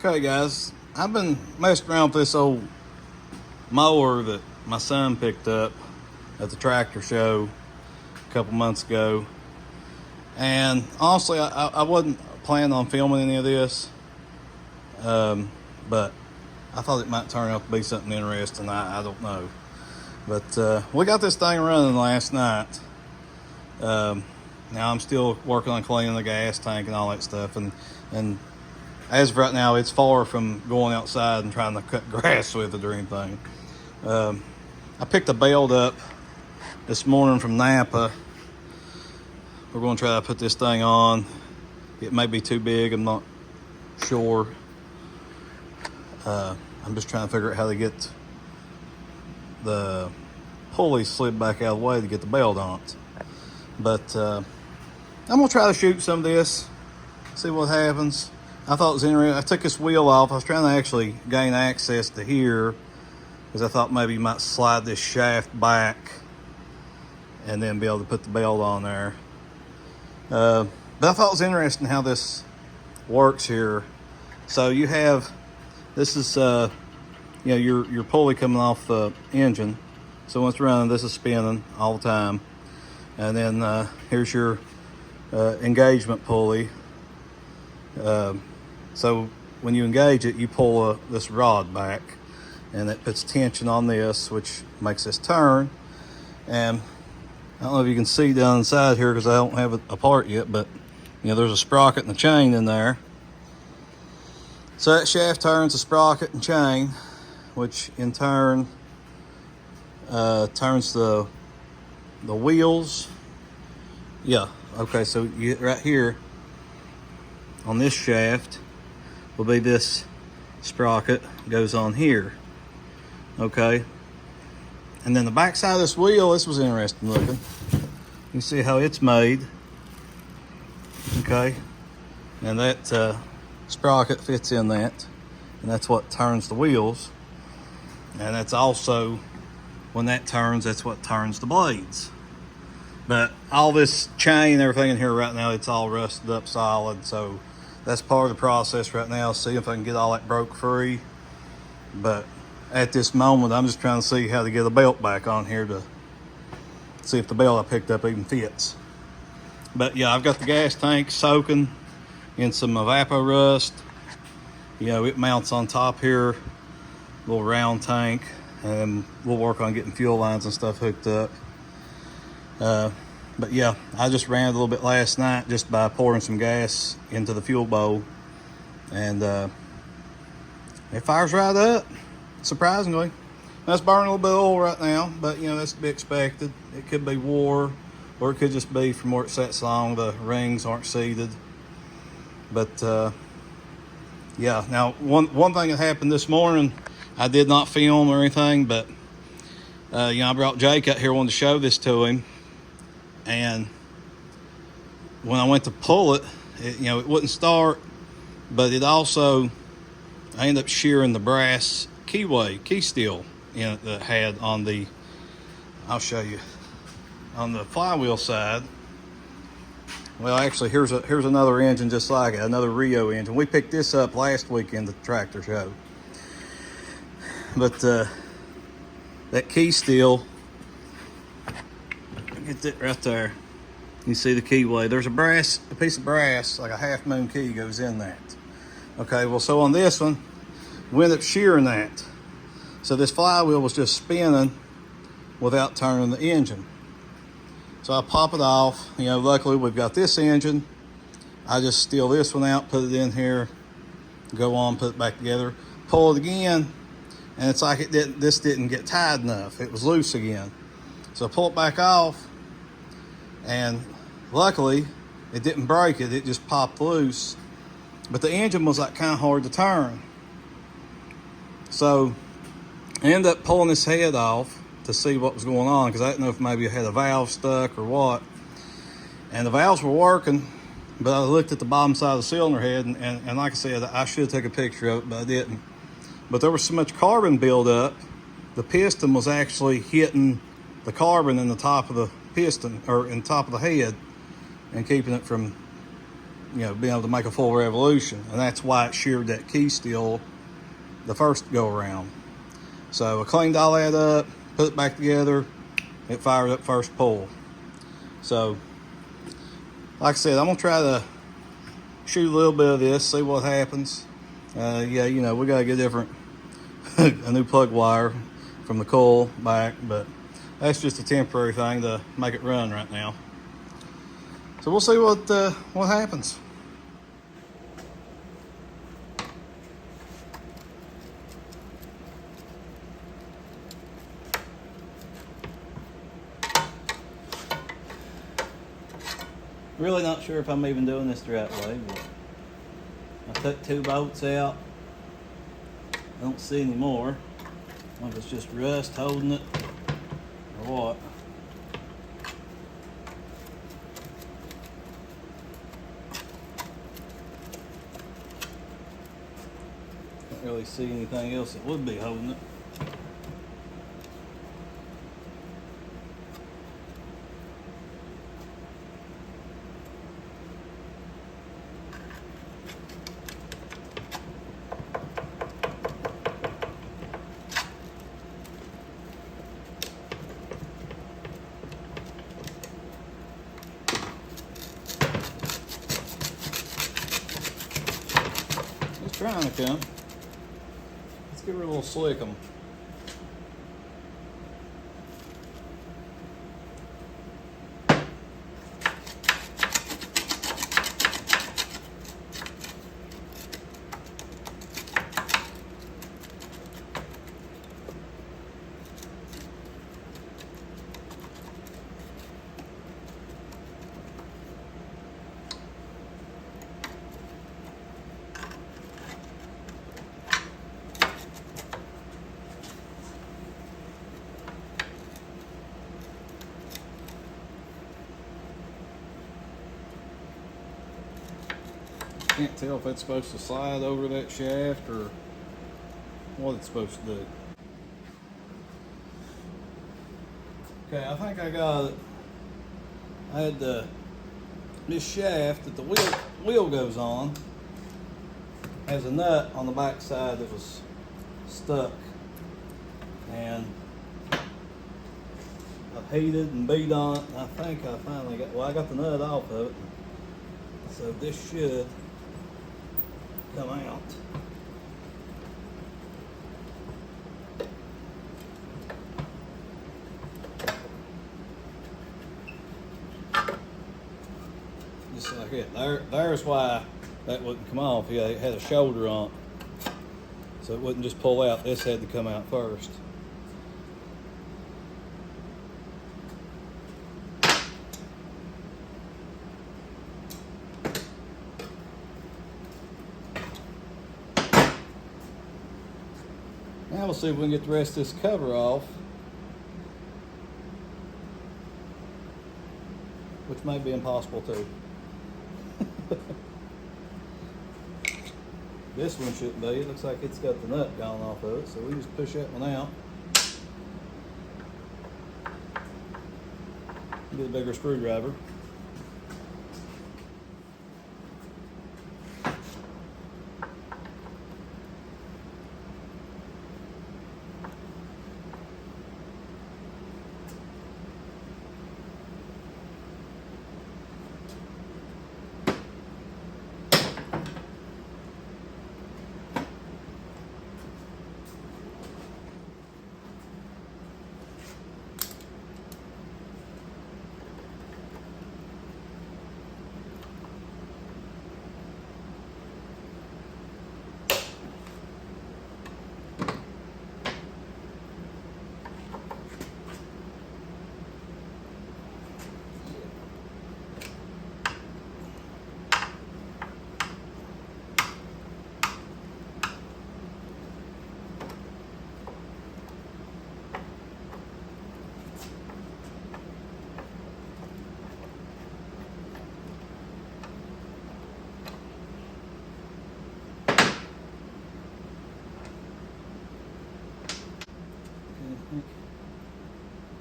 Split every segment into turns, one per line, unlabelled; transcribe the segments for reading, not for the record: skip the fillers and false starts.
Okay guys, I've been messing around with this old mower that my son picked up at the tractor show a couple months ago. And honestly, I wasn't planning on filming any of this, but I thought it might turn out to be something interesting. I don't know. But we got this thing running last night. Now I'm still working on cleaning the gas tank and all that stuff. And as of right now, it's far from going outside and trying to cut grass with it or anything. I picked a belt up this morning from Napa. We're going to try to put this thing on. It may be too big, I'm not sure. I'm just trying to figure out how to get the pulley slid back out of the way to get the belt on it. But I'm going to try to shoot some of this, see what happens. I thought it was interesting. I took this wheel off. I was trying to actually gain access to here because I thought maybe you might slide this shaft back and then be able to put the belt on there. But I thought it was interesting how this works here. So you have, this is your pulley coming off the engine. So once it's running, this is spinning all the time. And then here's your engagement pulley. So when you engage it, you pull this rod back, and it puts tension on this, which makes this turn. And I don't know if you can see down inside here because I don't have it apart yet, but there's a sprocket and a chain in there. So that shaft turns the sprocket and chain, which in turn turns the wheels. Yeah, okay, so right here on this shaft will be this sprocket goes on here. Okay, and then the back side of this wheel, this was interesting looking. You see how it's made. Okay, and that sprocket fits in that, and that's what turns the wheels. And that's also, when that turns, that's what turns the blades. But all this chain, everything in here right now, it's all rusted up solid. So that's part of the process right now. See if I can get all that broke free. But at this moment, I'm just trying to see how to get a belt back on here to see if the belt I picked up even fits. But yeah, I've got the gas tank soaking in some evapor rust. It mounts on top here, little round tank, and we'll work on getting fuel lines and stuff hooked up. But yeah, I just ran a little bit last night just by pouring some gas into the fuel bowl, and it fires right up, surprisingly. That's burning a little bit of oil right now, but that's to be expected. It could be war, or it could just be from where it sets long, the rings aren't seated. But yeah, now one thing that happened this morning, I did not film or anything, but I brought Jake out here, wanted to show this to him. And when I went to pull it, it wouldn't start, but it also, I ended up shearing the brass key steel that had on the, I'll show you, on the flywheel side. Well, actually, here's another engine just like it, another REO engine. We picked this up last weekend at the tractor show. But that key steel, get that right there. You see the keyway. There's a piece of brass, like a half moon key goes in that. Okay, well, so on this one, we ended up shearing that. So this flywheel was just spinning without turning the engine. So I pop it off. Luckily we've got this engine. I just steal this one out, put it in here, go on, put it back together, pull it again, and it's like this didn't get tied enough. It was loose again. So I pull it back off, and luckily it didn't break it, it just popped loose. But the engine was like kind of hard to turn. So I ended up pulling this head off to see what was going on, because I didn't know if maybe I had a valve stuck or what. And the valves were working, but I looked at the bottom side of the cylinder head, and like I said, I should have taken a picture of it, but I didn't. But there was so much carbon buildup, the piston was actually hitting the carbon in the top of the piston, or in top of the head, and keeping it from being able to make a full revolution, and that's why it sheared that key steel the first go around. So I cleaned all that up, put it back together. It fired up first pull. So like I said, I'm gonna try to shoot a little bit of this, see what happens. Yeah, we gotta get a new plug wire from the coil back, but that's just a temporary thing to make it run right now. So we'll see what happens. Really not sure if I'm even doing this the right way, but I took 2 bolts out. I don't see any more. I don't know if it's just rust holding it or what. Can't really see anything else that would be holding it. Trying to come. Let's give her a little slick 'em. Can't tell if it's supposed to slide over that shaft or what it's supposed to do. Okay, I think I got it. I had this shaft that the wheel goes on has a nut on the back side that was stuck, and I've heated and beat on it, and I think I finally I got the nut off of it, so this should come out. Just like it. There's why that wouldn't come off. Yeah, it had a shoulder on it, so it wouldn't just pull out. This had to come out first. Now we'll see if we can get the rest of this cover off, which may be impossible too. This one shouldn't be. It looks like it's got the nut gone off of it, so we just push that one out. Get a bigger screwdriver.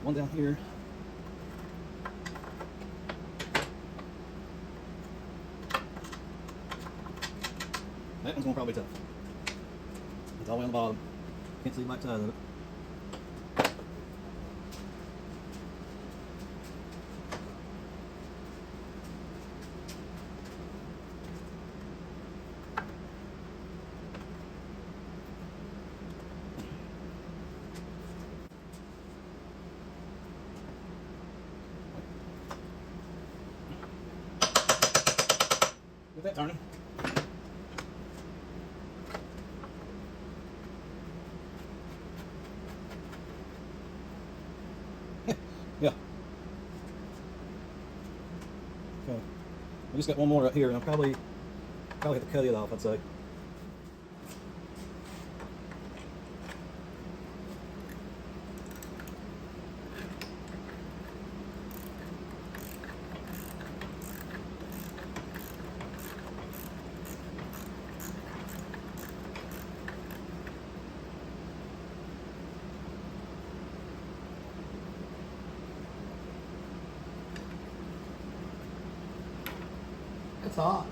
One down here. one's gonna probably be tough. It's all the way on the bottom. Can't see the back side of it. Get that turning. Yeah. Okay. We just got one more right here, and I'll probably have to cut it off, I'd say. It's hot.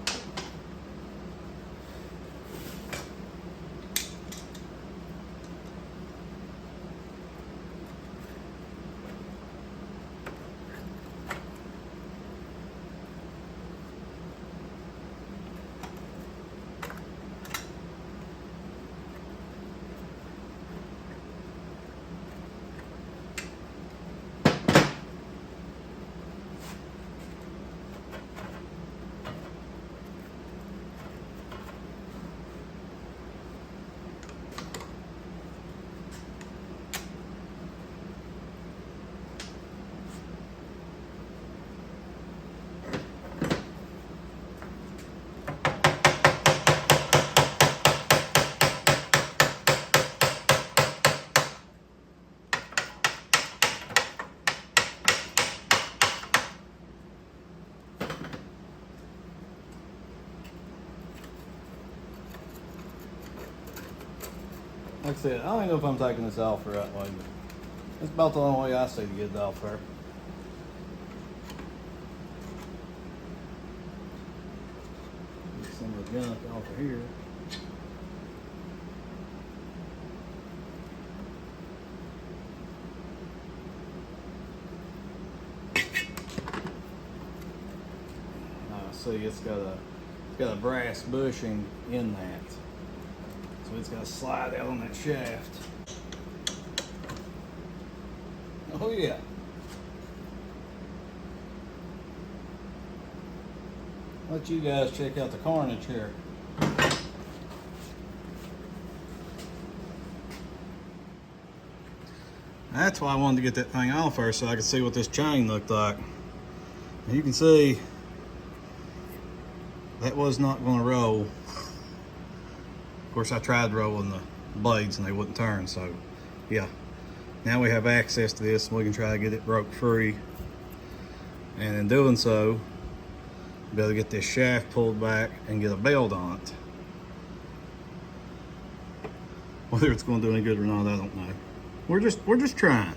Like I said, I don't even know if I'm taking this off the right way, but it's about the only way I see to get it off there. Get some of the junk off of here. See, it's got a brass bushing in that. So it's got to slide out on that shaft. Oh yeah. Let you guys check out the carnage here. That's why I wanted to get that thing off first, so I could see what this chain looked like. And you can see that was not going to roll. Of course, I tried rolling the blades and they wouldn't turn, so yeah. Now we have access to this and we can try to get it broke free. And in doing so, be able to get this shaft pulled back and get a belt on it. Whether it's going to do any good or not, I don't know. We're just trying.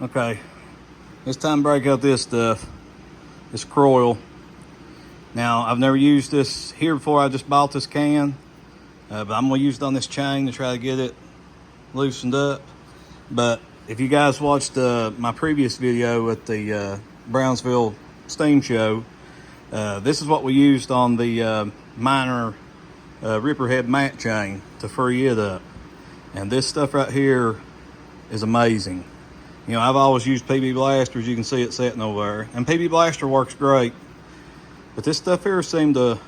Okay, it's time to break out this stuff. This coil. Now, I've never used this here before. I just bought this can, but I'm gonna use it on this chain to try to get it loosened up. But if you guys watched my previous video at the Brownsville Steam Show, this is what we used on the minor Ripperhead mat chain to free it up. And this stuff right here is amazing. You know, I've always used PB Blasters. You can see it sitting over there. And PB Blaster works great. But this stuff here seemed to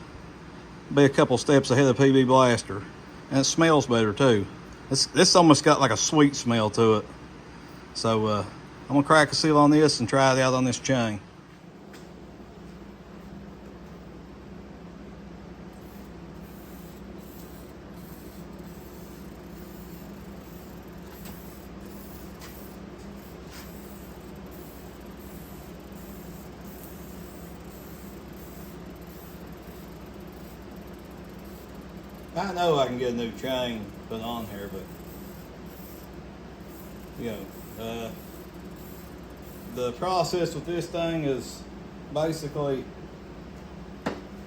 be a couple steps ahead of PB Blaster. And it smells better too. This almost got like a sweet smell to it. So I'm gonna crack a seal on this and try it out on this chain. I know I can get a new chain put on here, but you know, the process with this thing is basically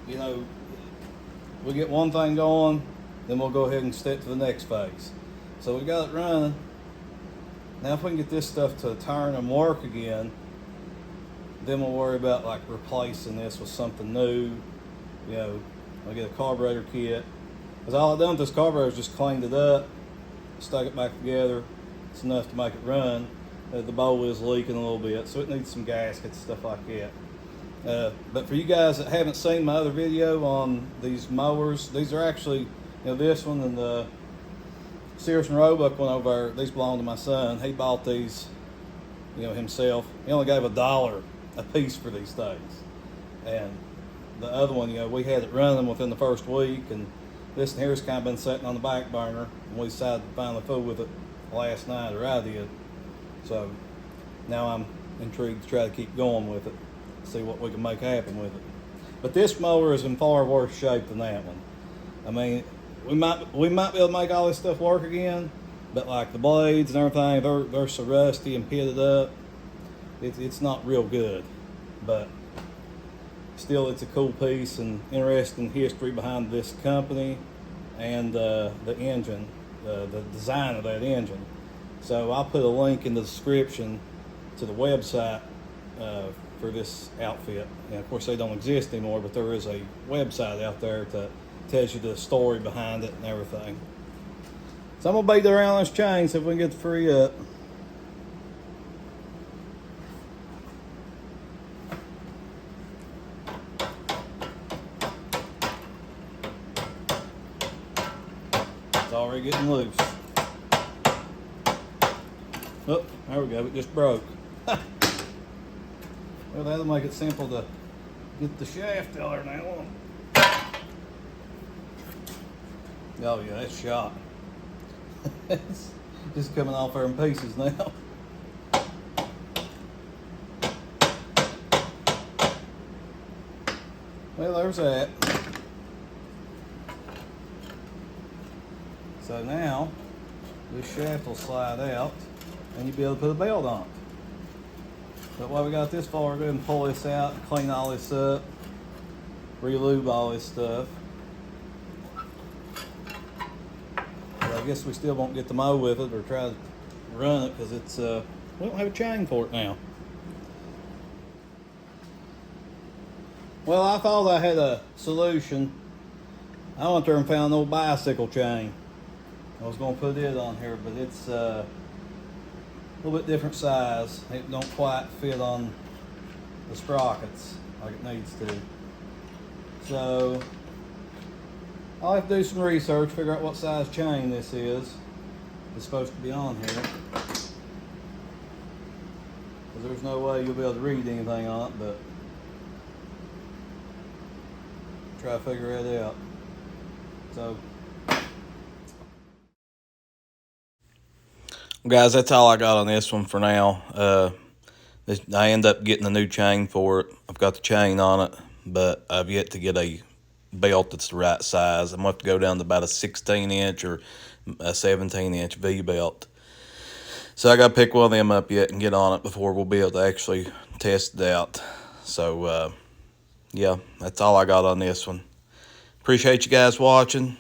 you know, we get one thing going, then we'll go ahead and step to the next phase. So we got it running. Now if we can get this stuff to turn and work again, then we'll worry about like replacing this with something new. You know, I'll get a carburetor kit. Because all I've done with this carburetor is just cleaned it up, stuck it back together. It's enough to make it run. The bowl is leaking a little bit, so it needs some gaskets, stuff like that. But for you guys that haven't seen my other video on these mowers, these are actually, you know, this one and the Sears and Roebuck one over there, these belong to my son. He bought these, you know, himself. He only gave $1 a piece for these things. And the other one, you know, we had it running within the first week, and this one here's kind of been sitting on the back burner, and we decided to finally fool with it last night, or I did. So now I'm intrigued to try to keep going with it, see what we can make happen with it. But this mower is in far worse shape than that one. I mean, we might be able to make all this stuff work again, but like the blades and everything, they're so rusty and pitted up. It's not real good, but still it's a cool piece and interesting history behind this company and the engine, the design of that engine. So I'll put a link in the description to the website for this outfit. And of course they don't exist anymore, but there is a website out there that tells you the story behind it and everything. So I'm gonna beat around this chain so if we can get the free up. It's already getting loose. Oh, there we go, it just broke. Well, that'll make it simple to get the shaft out there now. Oh yeah, that's shot. It's just coming off there in pieces now. Well, there's that. So now, this shaft will slide out, and you'll be able to put a belt on it. But while we got this far, we're going to pull this out and clean all this up, re-lube all this stuff. But I guess we still won't get the mow with it or try to run it because it's we don't have a chain for it now. Well, I thought I had a solution. I went there and found an old bicycle chain. I was going to put it on here, but it's a little bit different size. It don't quite fit on the sprockets like it needs to. So I'll have to do some research, figure out what size chain this is. It's supposed to be on here. Because there's no way you'll be able to read anything on it, but try to figure it out. So guys, that's all I got on this one for now. I end up getting a new chain for it. I've got the chain on it, but I've yet to get a belt that's the right size. I'm going to have to go down to about a 16-inch or a 17-inch V-belt. So I got to pick one of them up yet and get on it before we'll be able to actually test it out. So, yeah, that's all I got on this one. Appreciate you guys watching,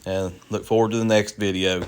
and look forward to the next video.